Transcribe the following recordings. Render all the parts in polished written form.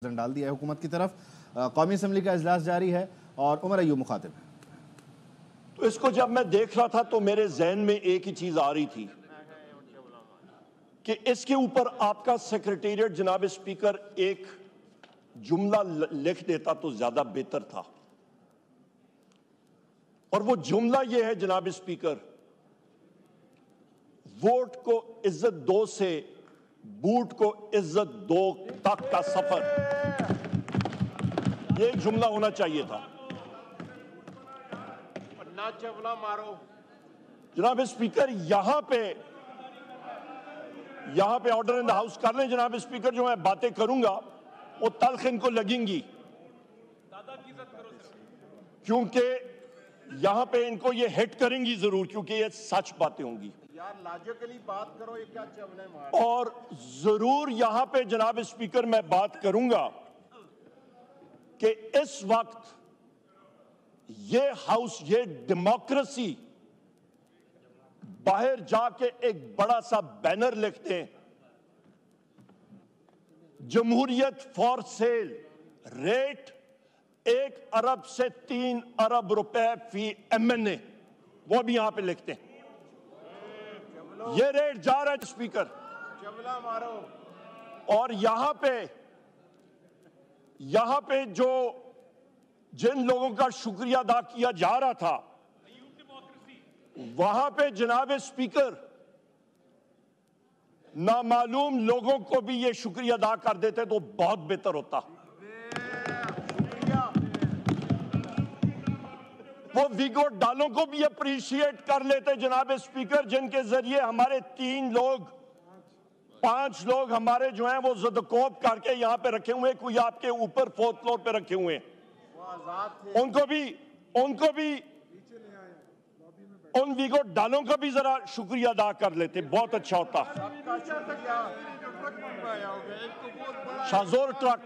डाल दिया है हुकूमत की तरफ। कौमी असम्बली का इजलास जारी है और उमर अयूब मुखातिब है। तो इसको जब मैं देख रहा था तो मेरे जहन में एक ही चीज आ रही थी कि इसके ऊपर आपका सेक्रेटेरिएट जनाब स्पीकर एक जुमला लिख देता तो ज्यादा बेहतर था। और वो जुमला ये है जनाब स्पीकर, वोट को इज्जत दो से बूट को इज्जत दो तक का सफर, ये जुमला होना चाहिए था। ना चवला मारो जनाब स्पीकर, यहां पे ऑर्डर इन द हाउस कर लें जनाब स्पीकर। जो मैं बातें करूंगा वो तल्ख इनको लगेंगी, क्योंकि यहां पे इनको ये हिट करेंगी जरूर, क्योंकि ये सच बातें होंगी। यार लॉजिकली बात करो, ये क्या चवले मारो। और जरूर यहां पे जनाब स्पीकर मैं बात करूंगा कि इस वक्त ये हाउस, ये डेमोक्रेसी बाहर जाके एक बड़ा सा बैनर लिखते हैं, जमहूरियत फॉर सेल, रेट 1 अरब से 3 अरब रुपए फी MNA, वो भी यहां पे लिखते हैं। ये रेट जा रहा है स्पीकर, चवला मारो। और यहां पे जो जिन लोगों का शुक्रिया अदा किया जा रहा था, वहां पे जनाब स्पीकर नामालूम लोगों को भी ये शुक्रिया अदा कर देते तो बहुत बेहतर होता। वो वीगो डालों को भी अप्रिशिएट कर लेते जनाब स्पीकर, जिनके जरिए हमारे 5 लोग हमारे जो हैं वो ज़दकोप करके यहां पे रखे हुए, कोई आपके ऊपर 4th फ्लोर पे रखे हुए हैं। उनको भी उन वीगो डालों का भी जरा शुक्रिया अदा कर लेते, बहुत अच्छा होता। शाहजोर ट्रक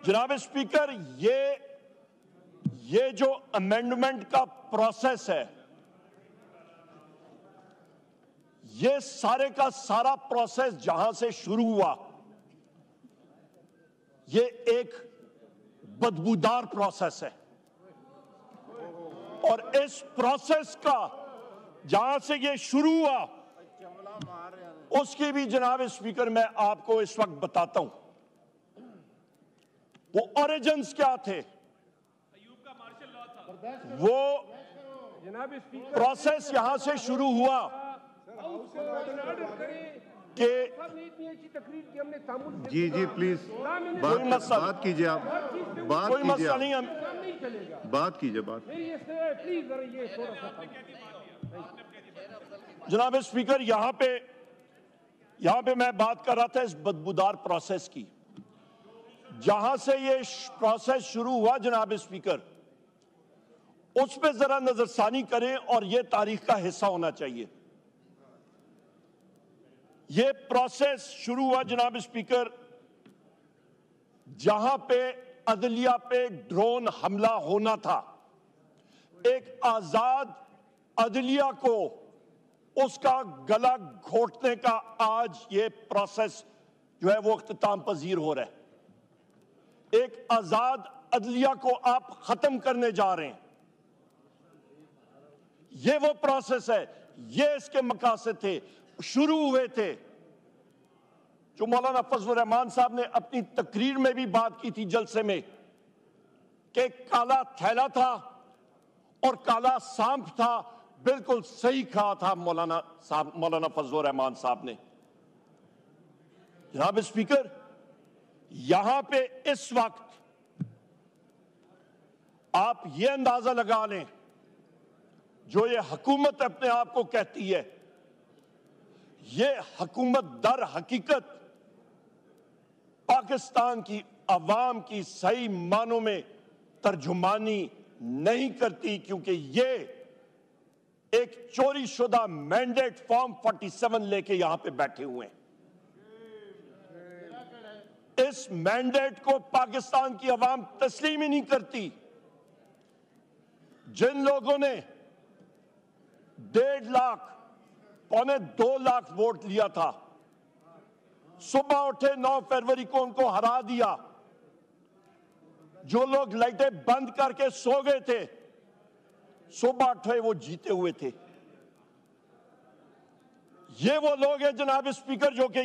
जनाब स्पीकर, ये जो अमेंडमेंट का प्रोसेस है, ये सारे का सारा प्रोसेस जहां से शुरू हुआ, ये एक बदबूदार प्रोसेस है। और इस प्रोसेस का जहां से ये शुरू हुआ, उसकी भी जनाब स्पीकर मैं आपको इस वक्त बताता हूं। वो ओरिजिन्स क्या थे, वो प्रोसेस यहां से शुरू हुआ कि जी प्लीज बात कीजिए, आप कोई मसला नहीं, हम बात कीजिए। जनाब स्पीकर, यहां पे मैं बात कर रहा था इस बदबूदार प्रोसेस की। जहां से ये प्रोसेस शुरू हुआ जनाब स्पीकर, उस पे जरा नजरसानी करें और ये तारीख का हिस्सा होना चाहिए। ये प्रोसेस शुरू हुआ जनाब स्पीकर, जहां पे अदलिया पे ड्रोन हमला होना था। एक आजाद अदलिया को उसका गला घोटने का आज ये प्रोसेस जो है वो इख्तिताम पजीर हो रहा है। एक आजाद अदलिया को आप खत्म करने जा रहे हैं। ये वो प्रोसेस है, ये इसके मकासद थे, शुरू हुए थे। जो मौलाना फजलुर रहमान साहब ने अपनी तकरीर में भी बात की थी जलसे में, कि काला थैला था और काला सांप था, बिल्कुल सही कहा था मौलाना फजलुर रहमान साहब ने। जनाब स्पीकर, यहां पे इस वक्त आप ये अंदाजा लगा लें, जो ये हुकूमत अपने आप को कहती है, ये हुकूमत दर हकीकत पाकिस्तान की अवाम की सही मानों में तर्जुमानी नहीं करती, क्योंकि ये एक चोरी शुदा मैंडेट फॉर्म 47 लेके यहां पे बैठे हुए हैं। इस मैंडेट को पाकिस्तान की अवाम तस्लीम ही नहीं करती। जिन लोगों ने 1.5 लाख, 1.25 लाख वोट लिया था, सुबह उठे 9 फरवरी को उनको हरा दिया। जो लोग लाइटें बंद करके सो गए थे, सुबह उठे वो जीते हुए थे। ये वो लोग हैं जनाब स्पीकर जो कि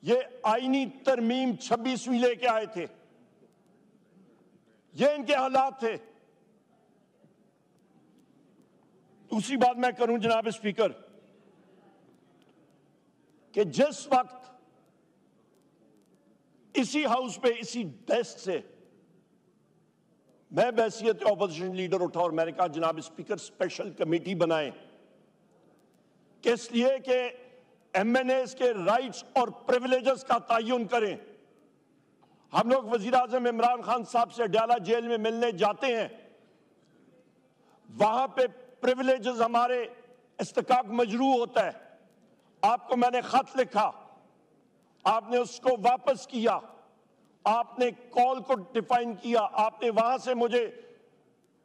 ये आईनी तरमीम 26वीं लेके आए थे। ये इनके हालात थे। दूसरी बात मैं करूं जनाब स्पीकर कि जिस वक्त इसी हाउस पे इसी डेस्क से मैं बैसियत ऑपोजिशन लीडर उठा और मैंने कहा जनाब स्पीकर स्पेशल कमेटी बनाएं, किस लिए कि एमएनएस के राइट्स और प्रिविलेजेस का तयन करें। हम लोग वजीर आजम इमरान खान साहब से अडयाला जेल में मिलने जाते हैं, वहां पे प्रिविलेजेस हमारे इस्तिकाक मजरू होता है। आपको मैंने खत लिखा, आपने उसको वापस किया, आपने कॉल को डिफाइन किया, आपने वहां से मुझे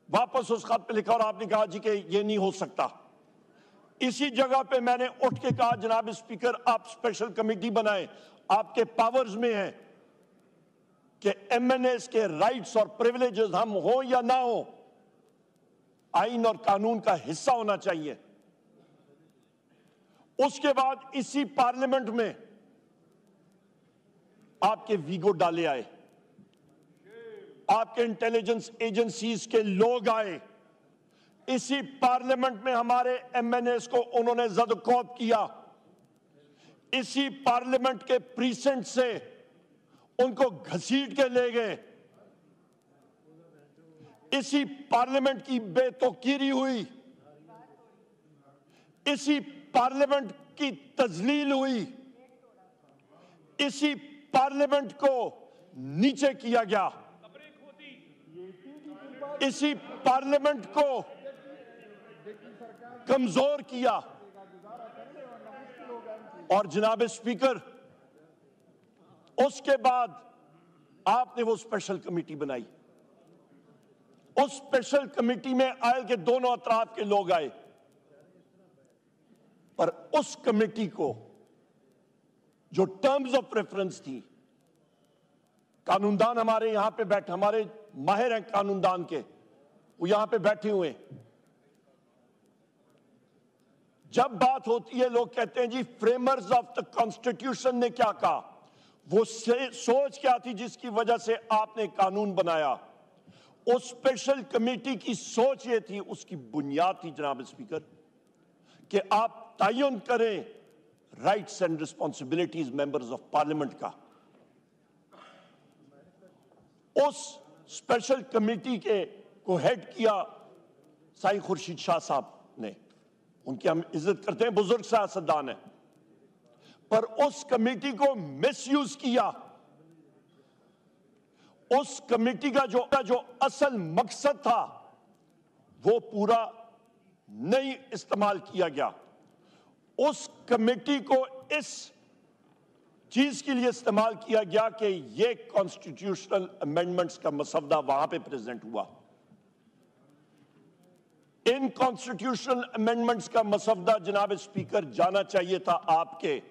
वापस उस खत पे लिखा और आपने कहा जी कि ये नहीं हो सकता। इसी जगह पे मैंने उठ के कहा जनाब स्पीकर आप स्पेशल कमेटी बनाएं, आपके पावर्स में है कि एमएनएस के राइट्स और प्रिविलेजेस हम हो या ना हो, आइन और कानून का हिस्सा होना चाहिए। उसके बाद इसी पार्लियामेंट में आपके वीगो डाले आए, आपके इंटेलिजेंस एजेंसीज के लोग आए, इसी पार्लियामेंट में हमारे एमएनएस को उन्होंने जद-ओ-कौब किया, इसी पार्लियामेंट के प्रीसेंट से उनको घसीट के ले गए, इसी पार्लियामेंट की बेतौकीरी हुई, इसी पार्लियामेंट की तजलील हुई, इसी पार्लियामेंट को नीचे किया गया, इसी पार्लियामेंट को कमजोर किया। और जनाब स्पीकर उसके बाद आपने वो स्पेशल कमेटी बनाई। उस स्पेशल कमेटी में आयल के दोनों अतराफ के लोग आए, पर उस कमेटी को जो टर्म्स ऑफ रेफरेंस थी, कानूनदान हमारे यहां पे बैठे, हमारे माहिर हैं कानूनदान के, वो यहां पे बैठे हुए हैं। जब बात होती है लोग कहते हैं जी फ्रेमर्स ऑफ द कॉन्स्टिट्यूशन ने क्या कहा, वो सोच क्या थी जिसकी वजह से आपने कानून बनाया। उस स्पेशल कमेटी की सोच ये थी, उसकी बुनियाद थी जनाब स्पीकर कि आप तयन करें rights and responsibilities members of parliament का। उस स्पेशल कमेटी के को हेड किया साईं खुर्शीद शाह साहब ने, उनकी हम इज्जत करते हैं, बुजुर्ग सियासतदान है, पर उस कमेटी को मिसयूज किया। उस कमेटी का जो असल मकसद था वो पूरा नहीं इस्तेमाल किया गया। उस कमेटी को इस चीज के लिए इस्तेमाल किया गया कि ये कॉन्स्टिट्यूशनल अमेंडमेंट्स का मसवदा वहां पे प्रेजेंट हुआ। इन कॉन्स्टिट्यूशनल अमेंडमेंट्स का मसवदा जनाब स्पीकर जाना चाहिए था आपके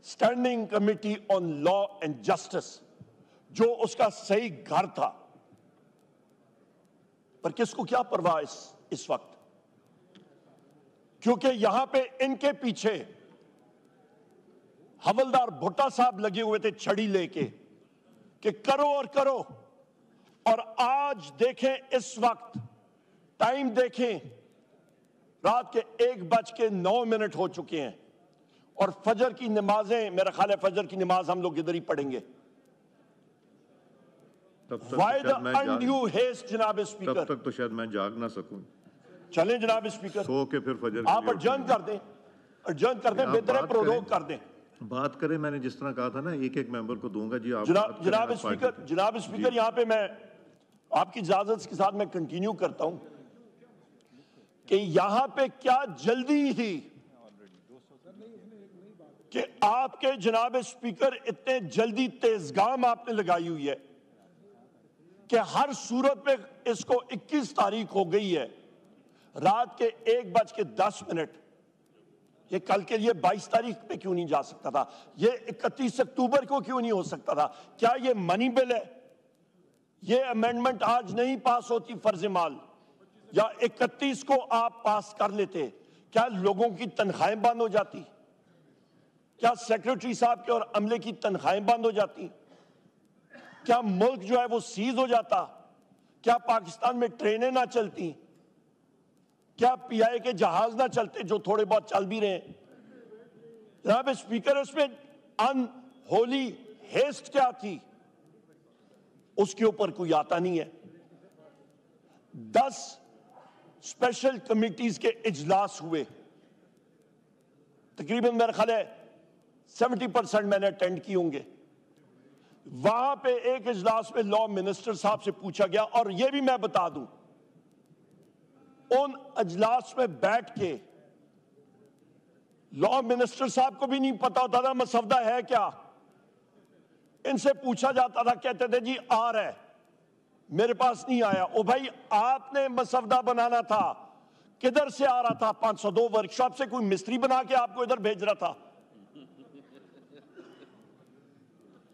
standing committee on law and justice, जो उसका सही घर था। पर किसको क्या परवाह इस वक्त, क्योंकि यहां पे इनके पीछे हवलदार भुट्टा साहब लगे हुए थे छड़ी लेके कि करो और करो। और आज देखें, इस वक्त टाइम देखें, रात के 1:09 हो चुके हैं और फजर की नमाजें, मेरा ख्याल है फजर की नमाज हम लोग इधर ही पढ़ेंगे। Why the undue haste जनाब स्पीकर? तब तक तो शायद मैं जाग ना सकूं। चलें जनाब स्पीकर, सो के फिर फजर आप अर्जन कर दें, अर्जन कर दें, बेहतर है प्रोरोग कर दें, बात करें। मैंने जिस तरह कहा था ना, एक एक मेंबर को दूंगा जी। आप जनाब स्पीकर यहां पे मैं आपकी इजाजत के साथ मैं कंटिन्यू करता हूं कि यहां पे क्या जल्दी थी कि आपके जनाब स्पीकर इतने जल्दी तेजगाम आपने लगाई हुई है कि हर सूरत में इसको 21 तारीख हो गई है, रात के 1:10 ये कल के लिए 22 तारीख पे क्यों नहीं जा सकता था? ये 31 अक्टूबर को क्यों नहीं हो सकता था? क्या ये मनी बिल है? ये अमेंडमेंट आज नहीं पास होती फर्ज माल, या 31 को आप पास कर लेते, क्या लोगों की तनख्वाहें बंद हो जाती? क्या सेक्रेटरी साहब के और अमले की तनख्वाहें बंद हो जाती? क्या मुल्क जो है वो सीज हो जाता? क्या पाकिस्तान में ट्रेनें ना चलती? क्या पीआई के जहाज ना चलते जो थोड़े बहुत चल भी रहे हैं? जनाब स्पीकर, इसमें अनहोली हेस्ट क्या थी उसके ऊपर कोई आता नहीं है। 10 स्पेशल कमिटीज के इजलास हुए, तकरीबन मेरा ख्याल है 70% मैंने अटेंड किए होंगे। वहां पे एक इजलास में लॉ मिनिस्टर साहब से पूछा गया, और यह भी मैं बता दूं, उन इजलास में बैठ के लॉ मिनिस्टर साहब को भी नहीं पता होता था मसवदा है क्या। इनसे पूछा जाता था, कहते थे जी आ रहा है, मेरे पास नहीं आया। ओ भाई, आपने मसवदा बनाना था, किधर से आ रहा था? 502 वर्कशॉप से कोई मिस्त्री बना के आपको इधर भेज रहा था?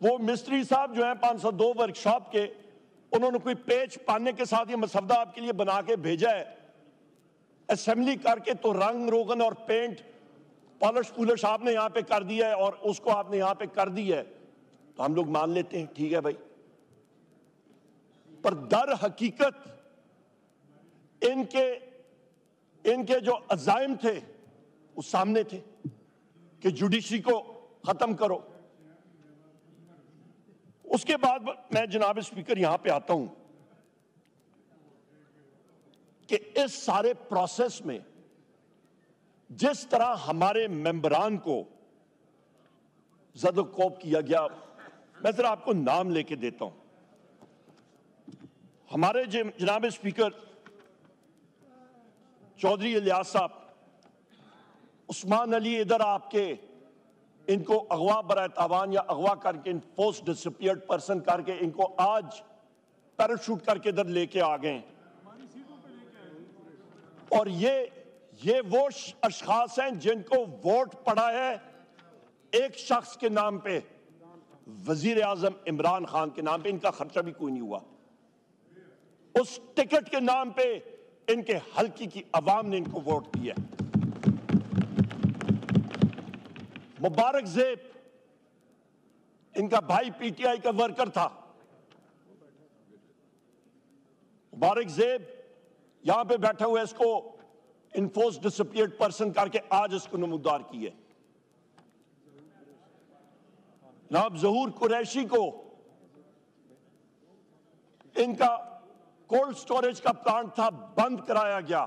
वो मिस्त्री साहब जो है 502 वर्कशॉप के, उन्होंने कोई पेच पाने के साथ ये मसवदा आपके लिए बना के भेजा है, असेंबली करके तो रंग रोगन और पेंट पॉलिश पुलिश आपने यहां पे कर दिया है और उसको आपने यहां पे कर दी है, तो हम लोग मान लेते हैं, ठीक है भाई। पर दर हकीकत इनके जो अजाइम थे वो सामने थे कि जुडिशरी को खत्म करो। उसके बाद मैं जनाब स्पीकर यहां पे आता हूं कि इस सारे प्रोसेस में जिस तरह हमारे मेंबरान को ज़द-ओ-कोब किया गया, मैं जरा आपको नाम लेके देता हूं। हमारे जनाब स्पीकर चौधरी इलियास साहब, उस्मान अली इधर आपके, इनको अगवा बराए तावान या अगवा करके फोर्स डिसअपीयर्ड पर्सन करके इनको आज पैराशूट करके इधर लेके आ गए। और ये वो अशखास हैं जिनको वोट पड़ा है एक शख्स के नाम पे, वजीर आजम इमरान खान के नाम पे, इनका खर्चा भी कोई नहीं हुआ। उस टिकट के नाम पे इनके हल्के की अवाम ने इनको वोट दिया। मुबारक ज़ेब इनका भाई पीटीआई का वर्कर था। मुबारक ज़ेब यहां पे बैठा हुआ है, इसको इन्फोर्स डिसअपीयर्ड पर्सन करके आज इसको नमूदार किए। जनाब ज़हूर कुरैशी को इनका कोल्ड स्टोरेज का प्लांट था, बंद कराया गया,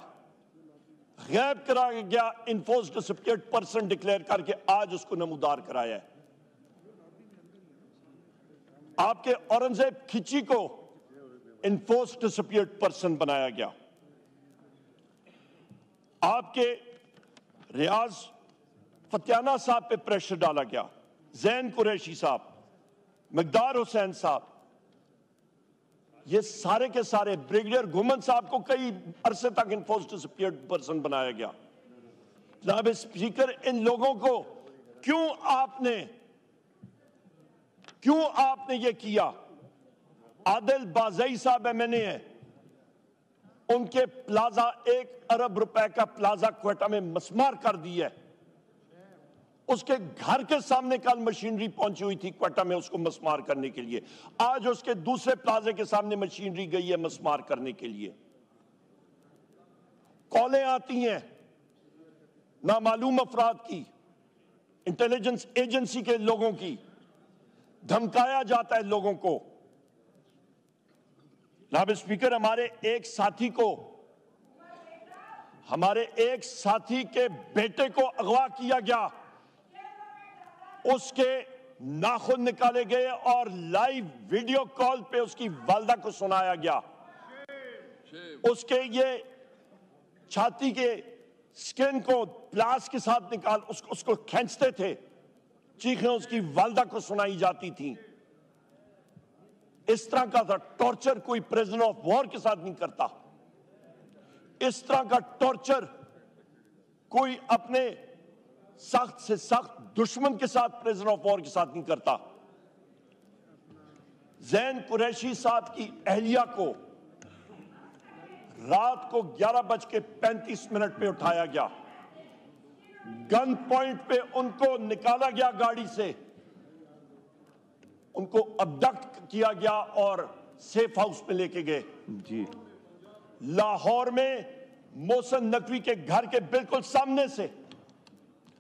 गैब कराया गया, इन्फोर्स डिसअपीयर्ड पर्सन डिक्लेयर करके आज उसको नमूदार कराया है। आपके औरंगजेब खिची को इन्फोर्स डिसअपीयर्ड पर्सन बनाया गया। आपके रियाज फतियाना साहब पे प्रेशर डाला गया, जैन कुरैशी साहब, मकदार हुसैन साहब, ये सारे के सारे, ब्रिगेडियर घुमन साहब को कई अरसे तक इन्फोर्स डिसअपीयर्ड पर्सन बनाया गया। जनाब स्पीकर, इन लोगों को क्यों आपने ये किया? आदिल बाज़ई साहब एमएनए है, उनके प्लाजा 1 अरब रुपए का प्लाजा क्वेटा में मस्मार कर दिया है। उसके घर के सामने कल मशीनरी पहुंची हुई थी क्वेटा में उसको मस्मार करने के लिए, आज उसके दूसरे प्लाजे के सामने मशीनरी गई है मस्मार करने के लिए। कॉलें आती हैं नामालूम अफराद की, इंटेलिजेंस एजेंसी के लोगों की, धमकाया जाता है लोगों को। जनाब स्पीकर, हमारे एक साथी के बेटे को अगवा किया गया, उसके नाखून निकाले गए और लाइव वीडियो कॉल पे उसकी वालदा को सुनाया गया। उसके ये छाती के स्किन को प्लास के साथ निकाल उसको खींचते थे, चीखें उसकी वालदा को सुनाई जाती थी। इस तरह का टॉर्चर कोई प्रिजनर ऑफ वॉर के साथ नहीं करता। इस तरह का टॉर्चर कोई अपने सख्त से सख्त दुश्मन के साथ, प्रिजनर ऑफ वॉर के साथ नहीं करता। जैन कुरैशी साहब की अहलिया को रात को 11:35 पे उठाया गया, गन पॉइंट पे उनको निकाला गया गाड़ी से, उनको अबडक्ट किया गया और सेफ हाउस में लेके गए। जी, लाहौर में मोहसिन नकवी के घर के बिल्कुल सामने से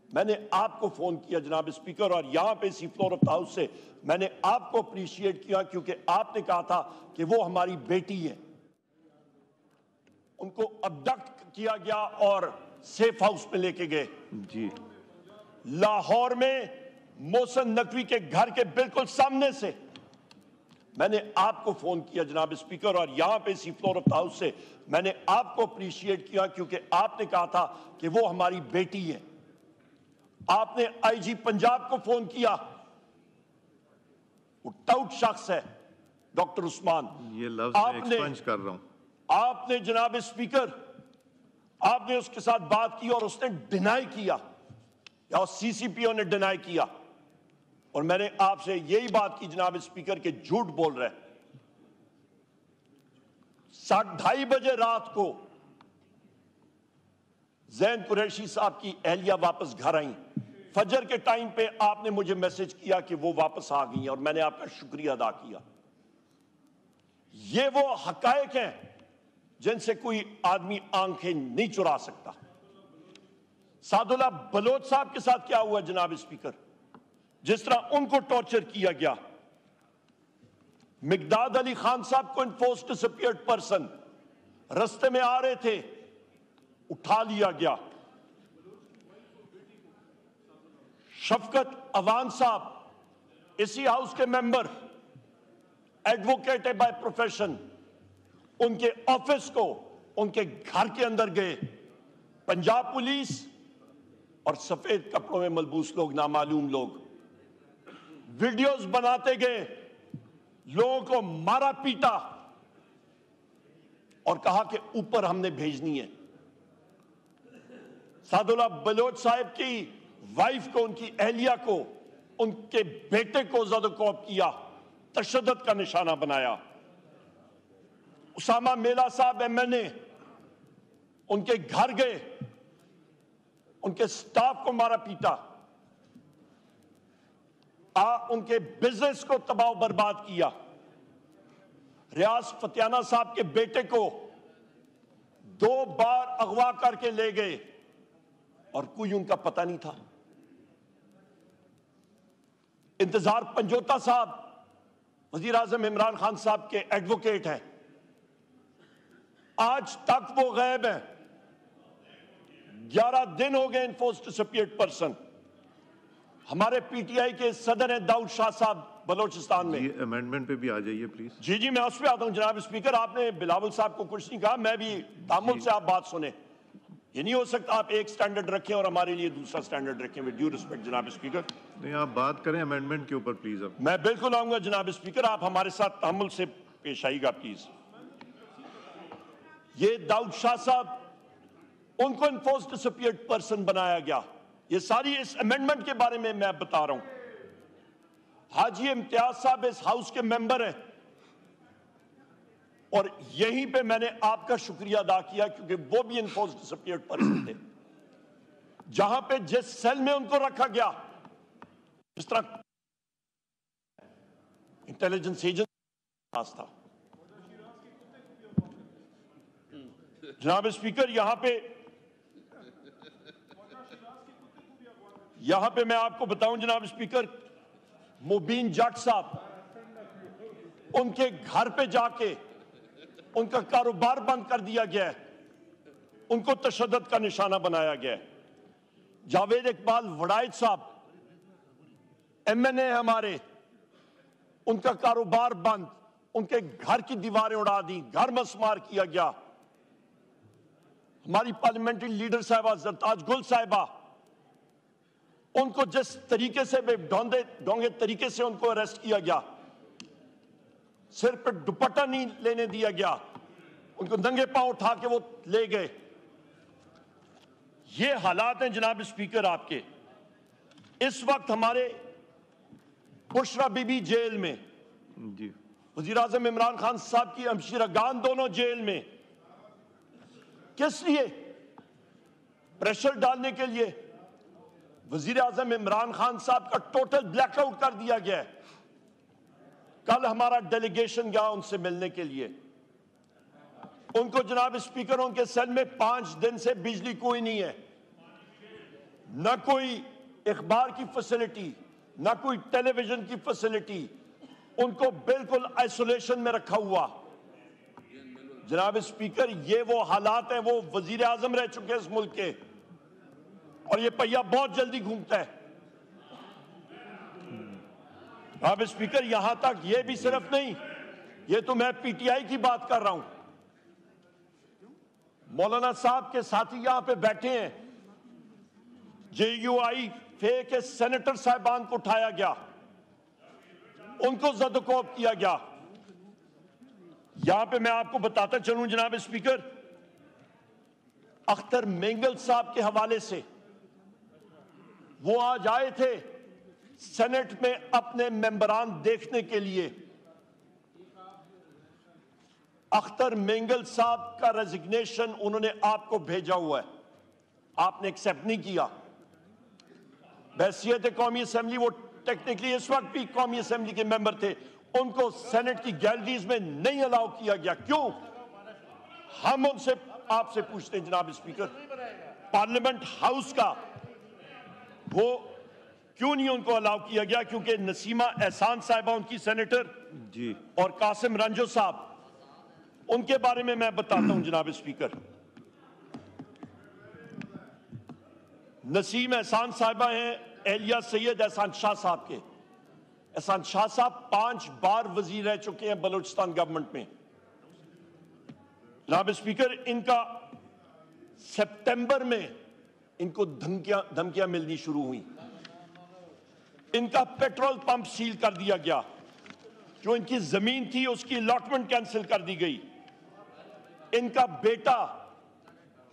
मैंने आपको फोन किया जनाब स्पीकर, और यहां पे इसी फ्लोर ऑफ द हाउस से मैंने आपको अप्रिशिएट किया क्योंकि आपने कहा था कि वो हमारी बेटी है। उनको अबडक्ट किया गया और सेफ हाउस में लेके गए। जी, लाहौर में मोहसिन नकवी के घर के बिल्कुल सामने से मैंने आपको फोन किया जनाब स्पीकर, और यहां पे इसी फ्लोर ऑफ द हाउस से मैंने आपको अप्रिशिएट किया क्योंकि आपने कहा था कि वो हमारी बेटी है। आपने आईजी पंजाब को फोन किया, वो टाउट शख्स है डॉक्टर उस्मान, ये लफ्ज मैं एक्सपंज कर रहा हूं। आपने जनाब स्पीकर आपने उसके साथ बात की और उसने डिनाई किया, या सीसीपीओ ने डिनाई किया, और मैंने आपसे यही बात की जनाब स्पीकर के झूठ बोल रहे। 2:30 बजे रात को जैन कुरैशी साहब की अहलिया वापस घर आई। फजर के टाइम पे आपने मुझे मैसेज किया कि वो वापस आ गई हैं, और मैंने आपका शुक्रिया अदा किया। ये वो हकायक हैं जिनसे कोई आदमी आंखें नहीं चुरा सकता। सादुल्लाह बलोच साहब के साथ क्या हुआ जनाब स्पीकर, जिस तरह उनको टॉर्चर किया गया। मिकदाद अली खान साहब को इन्फोर्स डिसअपीयर्ड पर्सन रास्ते में आ रहे थे, उठा लिया गया। शफकत अवान साहब इसी हाउस के मेंबर, एडवोकेट है बाय प्रोफेशन, उनके ऑफिस को उनके घर के अंदर गए। पंजाब पुलिस और सफेद कपड़ों में मलबूस लोग, नामालूम लोग, वीडियोस बनाते गए, लोगों को मारा पीटा और कहा कि ऊपर हमने भेजनी है। सादुल्लाह बलोच साहब की वाइफ को, उनकी अहलिया को, उनके बेटे को ज़दकोप किया, तशद्दुद का निशाना बनाया। उसामा मेला साहब एमएनए, उनके घर गए, उनके स्टाफ को मारा पीटा, उनके बिजनेस को तबाह बर्बाद किया। रियाज फतियाना साहब के बेटे को 2 बार अगवा करके ले गए और कोई उनका पता नहीं था। इंतजार पंजोता साहब वजीर आजम इमरान खान साहब के एडवोकेट हैं, आज तक वो गायब हैं। 11 दिन हो गए इन्फोर्स डिसअपीयर्ड पर्सन। हमारे पीटीआई के सदर हैं दाऊद शाह साहब बलोचिस्तान में। अमेंडमेंट पे भी आ जाइए प्लीज। जी जी, मैं उस पर आता हूं जनाब स्पीकर। आपने बिलावल साहब को कुछ नहीं कहा, मैं भी तामुल से आप बात सुने। ये नहीं हो सकता आप एक स्टैंडर्ड रखें और हमारे लिए दूसरा स्टैंडर्ड रखें। विद ड्यू रिस्पेक्ट जनाब स्पीकर, नहीं आप बात करें अमेंडमेंट के ऊपर प्लीज। अब मैं बिल्कुल आऊंगा जनाब स्पीकर, आप हमारे साथ तामुल से पेश आइएगा प्लीज। ये दाऊद शाह साहब, उनको इन्फोर्स डिसअपीयर्ड पर्सन बनाया गया। ये सारी इस अमेंडमेंट के बारे में मैं बता रहा हूं। हाजी इम्तियाज साहब इस हाउस के मेंबर हैं, और यहीं पे मैंने आपका शुक्रिया अदा किया क्योंकि वो भी इन्फोर्स डिसअपीयर्ड पर्सन थे। जहां पे जिस सेल में उनको रखा गया, जिस तरह इंटेलिजेंस एजेंसी पास था। जनाब स्पीकर, यहां पे मैं आपको बताऊं जनाब स्पीकर, मुबीन जट साहब, उनके घर पे जाके उनका कारोबार बंद कर दिया गया है, उनको तशद्दुद का निशाना बनाया गया है। जावेद इकबाल वड़ाइद साहब एमएनए हमारे, उनका कारोबार बंद, उनके घर की दीवारें उड़ा दी, घर मसमार किया गया। हमारी पार्लियामेंट्री लीडर साहिबा जरताज गुल साहिबा, उनको जिस तरीके से ढोंगे तरीके से उनको अरेस्ट किया गया, सिर पे दुपट्टा नहीं लेने दिया गया, उनको नंगे पांव उठा के वो ले गए। ये हालात हैं जनाब स्पीकर आपके। इस वक्त हमारे बुशरा बीबी जेल में, जी वजीर आजम इमरान खान साहब की हमशीरागान दोनों जेल में। किस लिए? प्रेशर डालने के लिए। वजीर आजम इमरान खान साहब का टोटल ब्लैकआउट कर दिया गया है। कल हमारा डेलीगेशन गया उनसे मिलने के लिए। उनको जनाब स्पीकर उनके सेल में 5 दिन से बिजली कोई नहीं है, ना कोई अखबार की फैसिलिटी, ना कोई टेलीविजन की फैसिलिटी। उनको बिल्कुल आइसोलेशन में रखा हुआ। जनाब स्पीकर, ये वो हालात हैं, वो वजीर आजम रह चुके हैं इस मुल्क के, और ये पहिया बहुत जल्दी घूमता है। जनाब स्पीकर, यहां तक ये भी सिर्फ नहीं, ये तो मैं पीटीआई की बात कर रहा हूं। मौलाना साहब के साथी यहां पे बैठे हैं। JUI फे के सेनेटर साहिबान को उठाया गया, उनको जदोकोब किया गया। यहां पे मैं आपको बताता चलूं जनाब स्पीकर, अख्तर मेंगल साहब के हवाले से, वो आज आए थे सेनेट में अपने मेंबरान देखने के लिए। अख्तर मेंगल साहब का रेजिग्नेशन उन्होंने आपको भेजा हुआ है, आपने एक्सेप्ट नहीं किया। बहसियत कौमी असेंबली वो टेक्निकली इस वक्त भी कौमी असेंबली के मेंबर थे, उनको सेनेट की गैलरीज में नहीं अलाउ किया गया। क्यों? हम उनसे आपसे पूछते हैं जनाब स्पीकर, पार्लियामेंट हाउस का वो क्यों नहीं उनको अलाउ किया गया? क्योंकि नसीमा एहसान साहिबा उनकी सेनेटर जी, और कासिम रंजो साहब, उनके बारे में मैं बताता हूं जनाब स्पीकर। नसीम एहसान साहिबा हैं एहलिया सैयद एहसान शाह साहब के। एहसान शाह साहब 5 बार वजीर रह चुके हैं बलूचिस्तान गवर्नमेंट में। जनाब स्पीकर, इनका सितंबर में इनको धमकियां मिलनी शुरू हुई। इनका पेट्रोल पंप सील कर दिया गया, जो इनकी जमीन थी उसकी अलॉटमेंट कैंसिल कर दी गई। इनका बेटा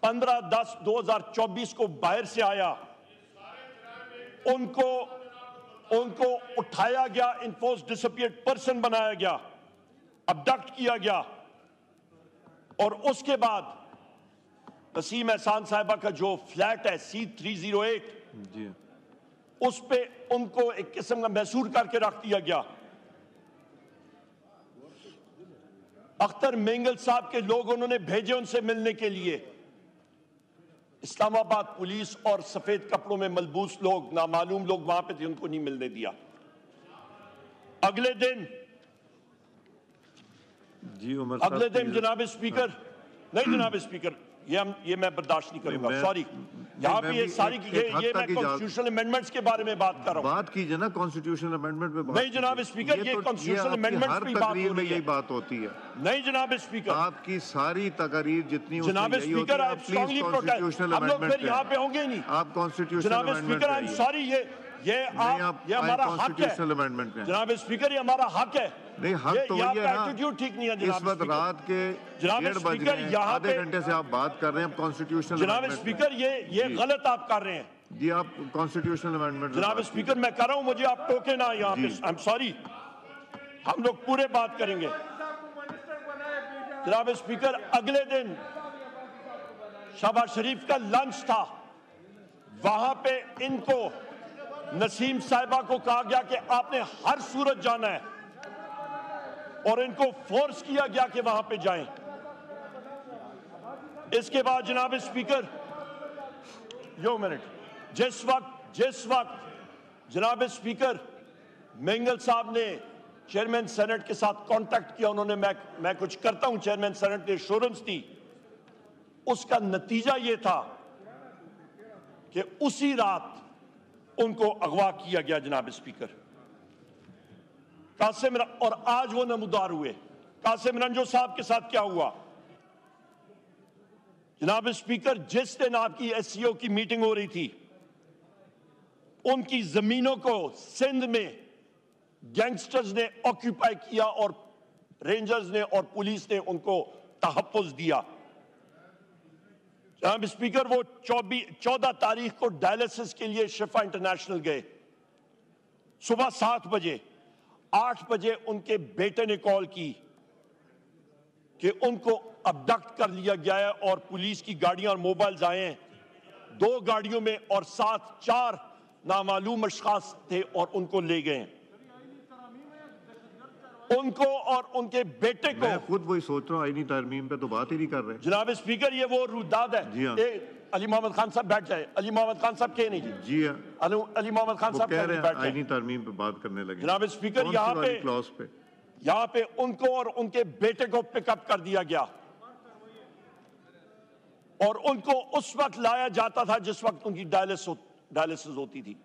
15/10/2024 को बाहर से आया, उनको उठाया गया, इन्फोर्स डिसअपियर्ड पर्सन बनाया गया, अबडक्ट किया गया। और उसके बाद नसीम एहसान साहिबा का जो फ्लैट है C308 जी, उस पे उनको एक किस्म का मैसूर करके रख दिया गया। अख्तर मेंगल साहब के लोग उन्होंने भेजे उनसे मिलने के लिए। इस्लामाबाद पुलिस और सफेद कपड़ों में मलबूस लोग, नामालूम लोग वहां पे थे, उनको नहीं मिलने दिया। अगले दिन जी उमर अगले दिन जनाब स्पीकर, नहीं जनाब स्पीकर, ये मैं बर्दाश्त नहीं करूंगा, सॉरी। यहाँ पे ये सारी ये मैं कॉन्स्टिट्यूशनल अमेंडमेंट्स के बारे में बात कर रहा हूँ। बात कीजिए ना कॉन्स्टिट्यूशनल अमेंडमेंट पे। नहीं जनाब स्पीकर, ये कॉन्स्टिट्यूशनल अमेंडमेंट्स की बात हो रही है। यही बात होती है। नहीं जनाब स्पीकर, आपकी सारी तकारीर जितनी जनाब स्पीकर, आप स्ट्रांगली प्रोटेस्ट, हम लोग फिर यहाँ पे होंगे नहीं। आप कॉन्स्टिट्यूशनल जनाब स्पीकर, आई एम सॉरी, ये हमारा हक है अमेंडमेंट में। जनाब स्पीकर, ये हमारा हक है। नहीं, हक तो वही है ना। एटीट्यूड ठीक नहीं है इस जनाब वक्त रात के 1:30 बज गए हैं, आधे घंटे से आप बात कर रहे हैं कॉन्स्टिट्यूशनल। जनाब स्पीकर, ये गलत आप कर रहे हैं जी। आप कॉन्स्टिट्यूशनल अमेंडमेंट जनाब स्पीकर, मैं कर रहा हूं, मुझे आप टोके ना यहाँ पे। आई एम सॉरी, हम लोग पूरे बात करेंगे। जनाब स्पीकर, अगले दिन शहबाज शरीफ का लंच था, वहां पे इनको नसीम साहिबा को कहा गया कि आपने हर सूरत जाना है, और इनको फोर्स किया गया कि वहां पे जाएं। इसके बाद जनाब स्पीकर, जिस वक्त जनाब स्पीकर मेंगल साहब ने चेयरमैन सेनेट के साथ कांटेक्ट किया, उन्होंने मैं कुछ करता हूं, चेयरमैन सेनेट ने एश्योरेंस दी, उसका नतीजा यह था कि उसी रात उनको अगवा किया गया जनाब स्पीकर। कासिम, और आज वो नमूदार हुए। कासिम रंजो साहब के साथ क्या हुआ जनाब स्पीकर? जिस दिन आपकी SCO की मीटिंग हो रही थी, उनकी जमीनों को सिंध में गैंगस्टर्स ने ऑक्यूपाई किया और रेंजर्स ने और पुलिस ने उनको तहफ्फुज दिया। जनाब स्पीकर, वो 14 तारीख को डायलिसिस के लिए शिफा इंटरनेशनल गए। सुबह 7 बजे, 8 बजे उनके बेटे ने कॉल की कि उनको अबडक्ट कर लिया गया है और पुलिस की गाड़ियां और मोबाइल्स आए हैं 2 गाड़ियों में और साथ 4 नामालूम अशखास थे और उनको ले गए। उनको और उनके बेटे को, मैं खुद वही सोच रहा हूँ, आईनी तरमीम पे तो बात ही नहीं कर रहे। जनाब स्पीकर, ये वो रुदाद है। जी हाँ। अली मोहम्मद खान साहब बैठ जाए। अली मोहम्मद खान साहब के नहीं जी हाँ, अली मोहम्मद खान साहब कह रहे बैठ हैं जाए। आईनी तरमीम पे बात करने लगे। जनाब स्पीकर, यहाँ पे उनको और उनके बेटे को पिकअप कर दिया गया और उनको उस वक्त लाया जाता था जिस वक्त उनकी डायलिसिस होती थी।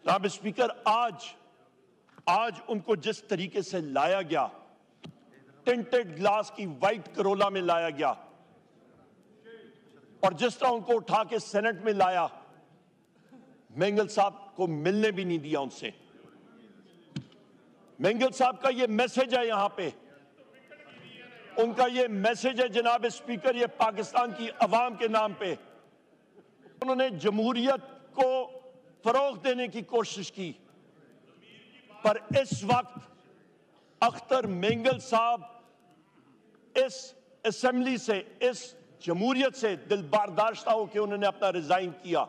जनाब स्पीकर, आज उनको जिस तरीके से लाया गया, टिंटेड ग्लास की वाइट करोला में लाया गया और जिस तरह उनको उठा के सेनेट में लाया, मेंगल साहब को मिलने भी नहीं दिया उनसे। मेंगल साहब का ये मैसेज है, यहां पे उनका ये मैसेज है जनाब स्पीकर, ये पाकिस्तान की अवाम के नाम पे उन्होंने जमहूरियत को फरोग देने की कोशिश की, पर इस वक्त अख्तर मेंगल साहब इस असेंबली से, इस जमहूरियत से दिल बर्दाश्त होकर उन्होंने अपना रिजाइन किया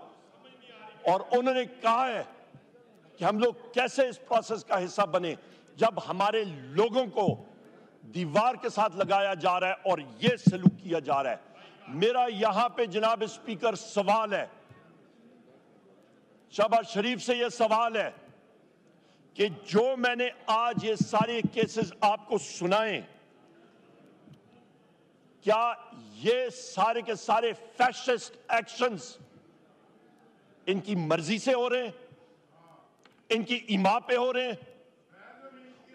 और उन्होंने कहा है कि हम लोग कैसे इस प्रोसेस का हिस्सा बने जब हमारे लोगों को दीवार के साथ लगाया जा रहा है और यह सलूक किया जा रहा है। मेरा यहां पे जनाब स्पीकर सवाल है, शहबाज शरीफ से यह सवाल है कि जो मैंने आज ये सारे केसेस आपको सुनाए, क्या ये सारे के सारे फैशिस्ट एक्शंस इनकी मर्जी से हो रहे हैं, इनकी ईमा पे हो रहे हैं,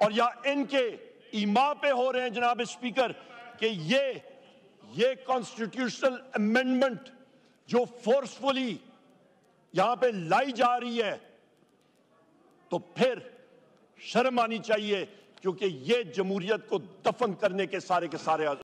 और या इनके ईमा पे हो रहे हैं जनाब स्पीकर कि ये कॉन्स्टिट्यूशनल अमेंडमेंट जो फोर्सफुली यहां पे लाई जा रही है, तो फिर शर्म आनी चाहिए, क्योंकि ये जमहूरियत को दफन करने के सारे